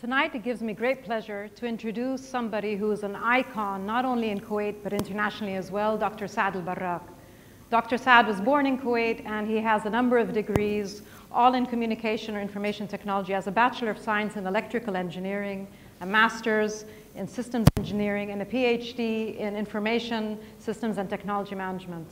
Tonight, it gives me great pleasure to introduce somebody who is an icon, not only in Kuwait, but internationally as well, Dr. Saad Al-Barrak. Dr. Saad was born in Kuwait, and he has a number of degrees, all in communication or information technology. He has a Bachelor of Science in Electrical Engineering, a Master's in Systems Engineering, and a PhD in Information Systems and Technology Management.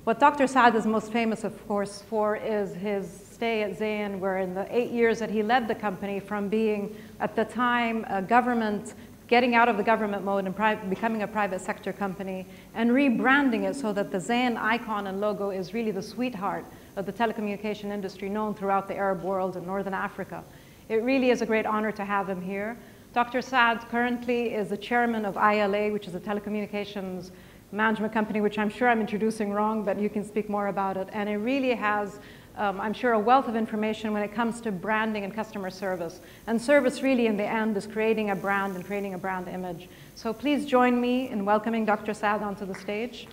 What Dr. Saad is most famous, of course, for is his stay at Zain, where in the 8 years that he led the company from being, at the time, a government, getting out of the government mode and becoming a private sector company, and rebranding it so that the Zain icon and logo is really the sweetheart of the telecommunication industry known throughout the Arab world and Northern Africa. It really is a great honor to have him here. Dr. Saad currently is the chairman of ILA, which is a telecommunications management company, which I'm sure I'm introducing wrong, but you can speak more about it. And it really has, I'm sure, a wealth of information when it comes to branding and customer service. And service really, in the end, is creating a brand and creating a brand image. So please join me in welcoming Dr. Saad onto the stage.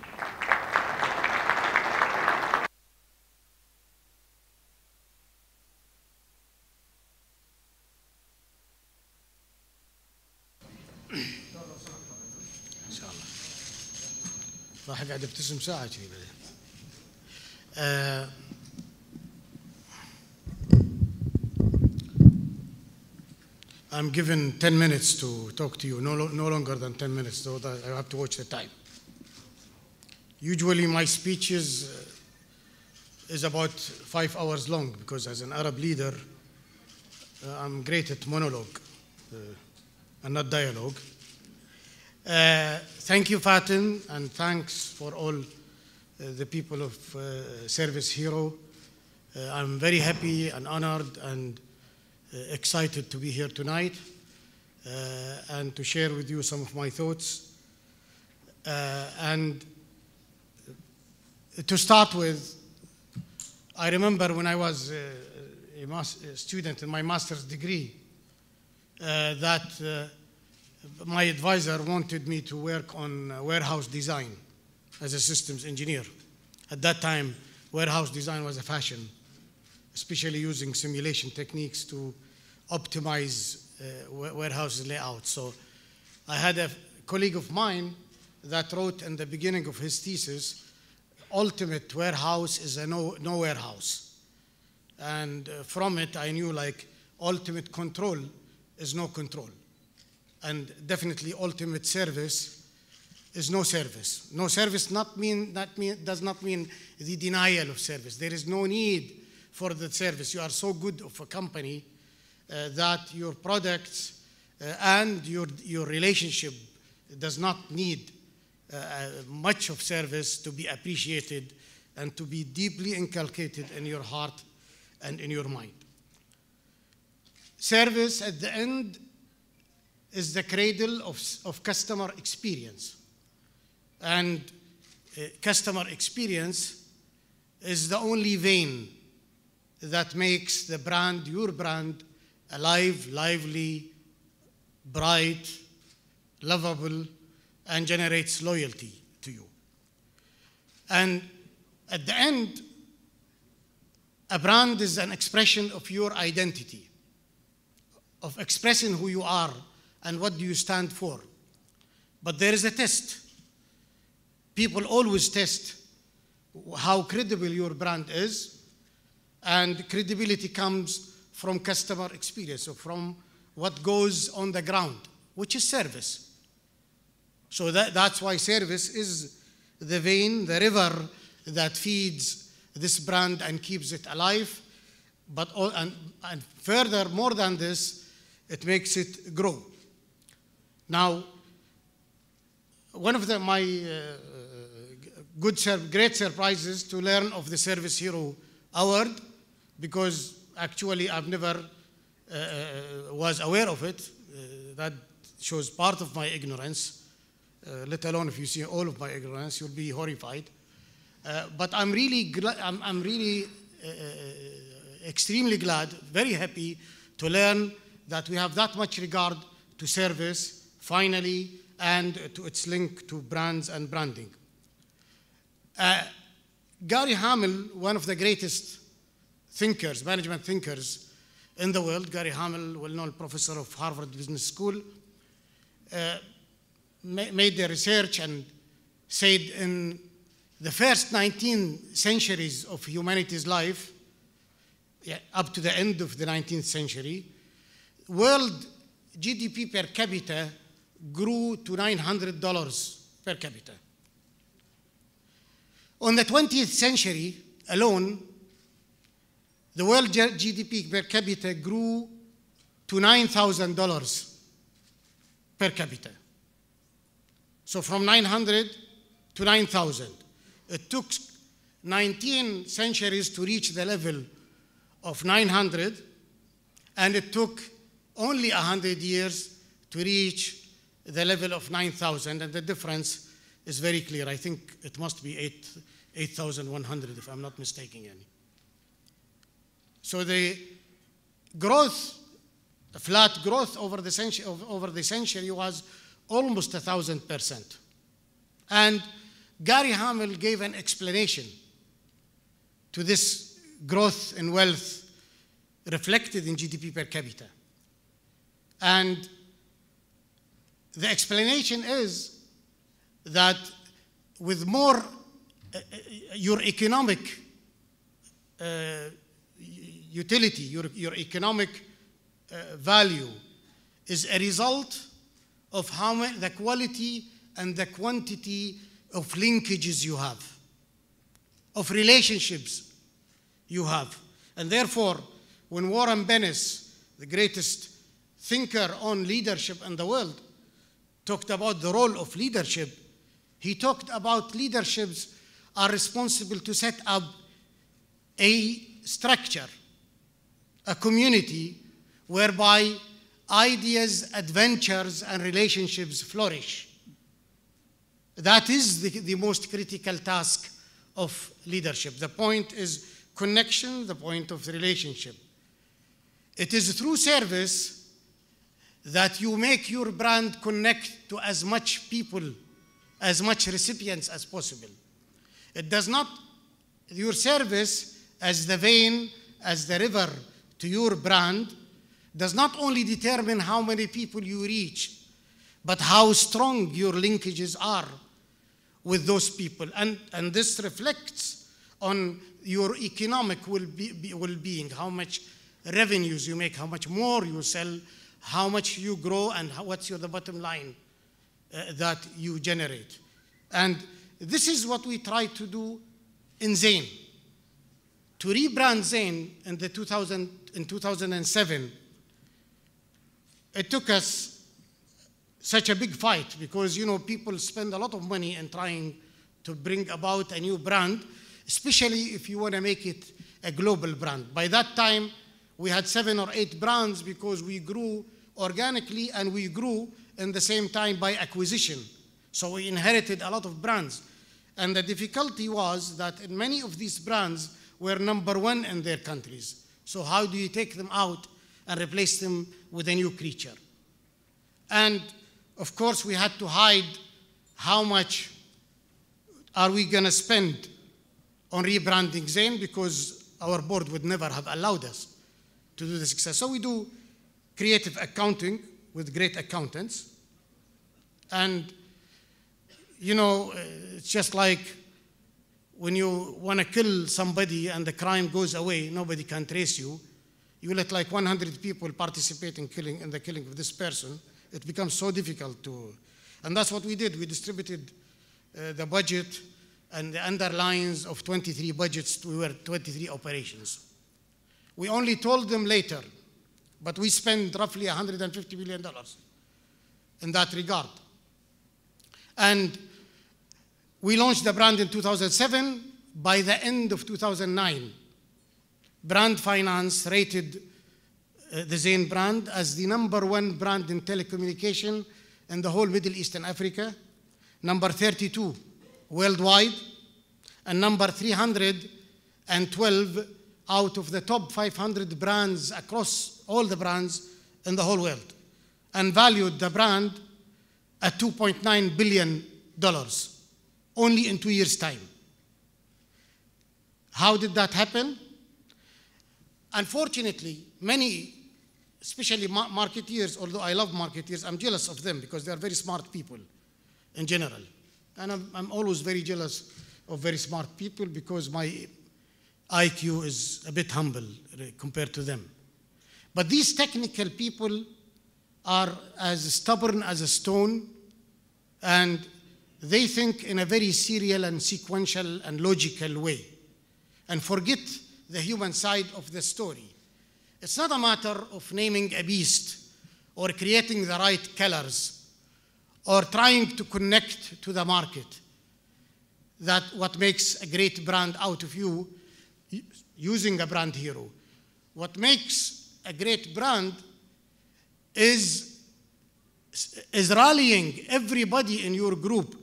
راح قاعد ابتسم ساعة كذي بعدين. I'm given 10 minutes to talk to you, no longer than 10 minutes, so that I have to watch the time. Usually my speech is about 5 hours long, because as an Arab leader, I'm great at monologue and not dialogue. Thank you, Fatin, and thanks for all the people of Service Hero. I'm very happy and honored and excited to be here tonight and to share with you some of my thoughts. And to start with, I remember when I was a student in my master's degree that my advisor wanted me to work on warehouse design as a systems engineer. At that time, warehouse design was a fashion, especially using simulation techniques to optimize warehouse layout. So I had a colleague of mine that wrote in the beginning of his thesis, ultimate warehouse is a no warehouse. And from it, I knew like ultimate control is no control. And definitely ultimate service is no service. No service does not mean the denial of service. There is no need for the service. You are so good of a company that your products and your relationship does not need much of service to be appreciated and to be deeply inculcated in your heart and in your mind. Service at the end is the cradle of customer experience. And customer experience is the only vein that makes the brand, your brand, alive, lively, bright, lovable, and generates loyalty to you. And at the end, a brand is an expression of your identity, of expressing who you are and what do you stand for. But there is a test. People always test how credible your brand is, and credibility comes from customer experience, or from what goes on the ground, which is service. So that's why service is the vein, the river that feeds this brand and keeps it alive. But and further, more than this, it makes it grow. Now, one of my great surprises to learn of the Service Hero Award, because actually I've never was aware of it. That shows part of my ignorance, let alone if you see all of my ignorance, you'll be horrified. But I'm really extremely glad, very happy to learn that we have that much regard to service, finally, and to its link to brands and branding. Gary Hamel, one of the greatest thinkers, management thinkers, in the world. Gary Hamel, well-known professor of Harvard Business School, made the research and said in the first 19 centuries of humanity's life, up to the end of the 19th century, world GDP per capita grew to $900 per capita. On the 20th century alone, the world GDP per capita grew to $9,000 per capita. So from 900 to 9,000. It took 19 centuries to reach the level of 900, and it took only 100 years to reach the level of 9,000, and the difference is very clear. I think it must be 8,100, if I'm not mistaken. So the growth, the flat growth over the century was almost 1,000%. And Gary Hamel gave an explanation to this growth in wealth reflected in GDP per capita. And the explanation is that with more, your economic utility, your economic value is a result of the quality and the quantity of linkages you have, of relationships you have. And therefore, when Warren Bennis, the greatest thinker on leadership in the world, talked about the role of leadership, he talked about leaderships are responsible to set up a structure, a community whereby ideas, adventures, and relationships flourish. That is the most critical task of leadership. The point is connection, the point of relationship. It is through service that you make your brand connect to as much people, as much recipients as possible. It does not, your service as the vein, as the river to your brand, does not only determine how many people you reach, but how strong your linkages are with those people. And this reflects on your economic well-being, how much revenues you make, how much more you sell, how much you grow, and what's the bottom line that you generate. And this is what we try to do in Zain. To rebrand Zain in 2007, it took us such a big fight because, people spend a lot of money in trying to bring about a new brand, especially if you want to make it a global brand. By that time, we had 7 or 8 brands because we grew organically and we grew in the same time by acquisition. So we inherited a lot of brands. And the difficulty was that in many of these brands were number 1 in their countries. So how do you take them out and replace them with a new creature? And of course, we had to hide how much are we going to spend on rebranding Zain because our board would never have allowed us to do the success. So we do creative accounting with great accountants. And, it's just like when you want to kill somebody and the crime goes away, nobody can trace you. You let like 100 people participate in the killing of this person. It becomes so difficult to, and that's what we did. We distributed the budget and the underlines of 23 budgets. We were 23 operations. We only told them later, but we spent roughly $150 million in that regard. And we launched the brand in 2007. By the end of 2009, Brand Finance rated the Zain brand as the #1 brand in telecommunication in the whole Middle East and Africa, number 32 worldwide, and number 312 out of the top 500 brands across all the brands in the whole world, and valued the brand at $2.9 billion only in 2 years' time. How did that happen? Unfortunately, many, especially marketeers, although I love marketeers, I'm jealous of them because they are very smart people in general. And I'm always very jealous of very smart people because my IQ is a bit humble compared to them. But these technical people are as stubborn as a stone, and they think in a very serial and sequential and logical way and forget the human side of the story. It's not a matter of naming a beast or creating the right colors or trying to connect to the market. That what makes a great brand out of you using a brand hero. What makes a great brand is rallying everybody in your group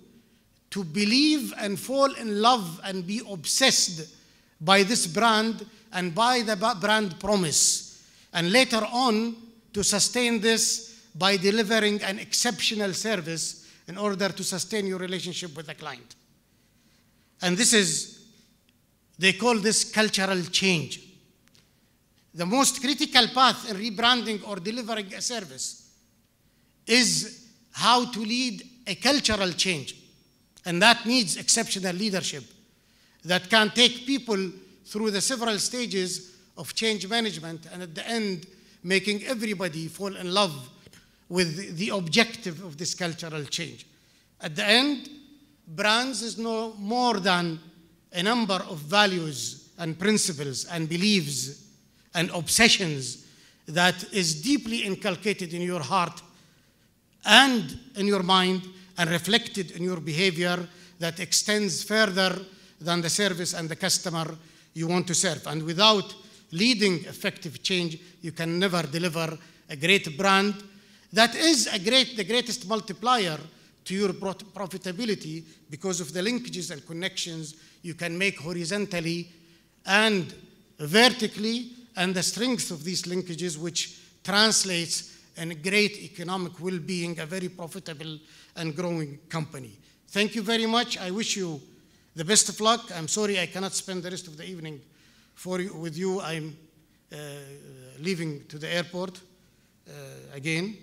to believe and fall in love and be obsessed by this brand and by the brand promise. And later on, to sustain this by delivering an exceptional service in order to sustain your relationship with the client. And this is, they call this cultural change. The most critical path in rebranding or delivering a service is how to lead a cultural change. And that needs exceptional leadership that can take people through the several stages of change management and at the end, making everybody fall in love with the objective of this cultural change. At the end, brands is no more than a number of values and principles and beliefs and obsessions that is deeply inculcated in your heart and in your mind and reflected in your behavior that extends further than the service and the customer you want to serve. And without leading effective change, you can never deliver a great brand that is the greatest multiplier to your profitability because of the linkages and connections you can make horizontally and vertically, and the strength of these linkages, which translates in great economic well-being, a very profitable and growing company. Thank you very much. I wish you the best of luck. I'm sorry I cannot spend the rest of the evening with you. I'm leaving to the airport again.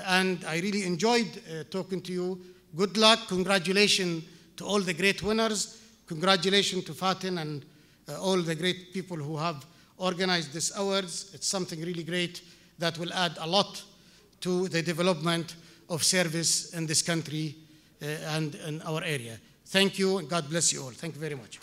And I really enjoyed talking to you. Good luck. Congratulations to all the great winners. Congratulations to Fatin and all the great people who have organized these awards. It's something really great that will add a lot to the development of service in this country and in our area. Thank you, and God bless you all. Thank you very much.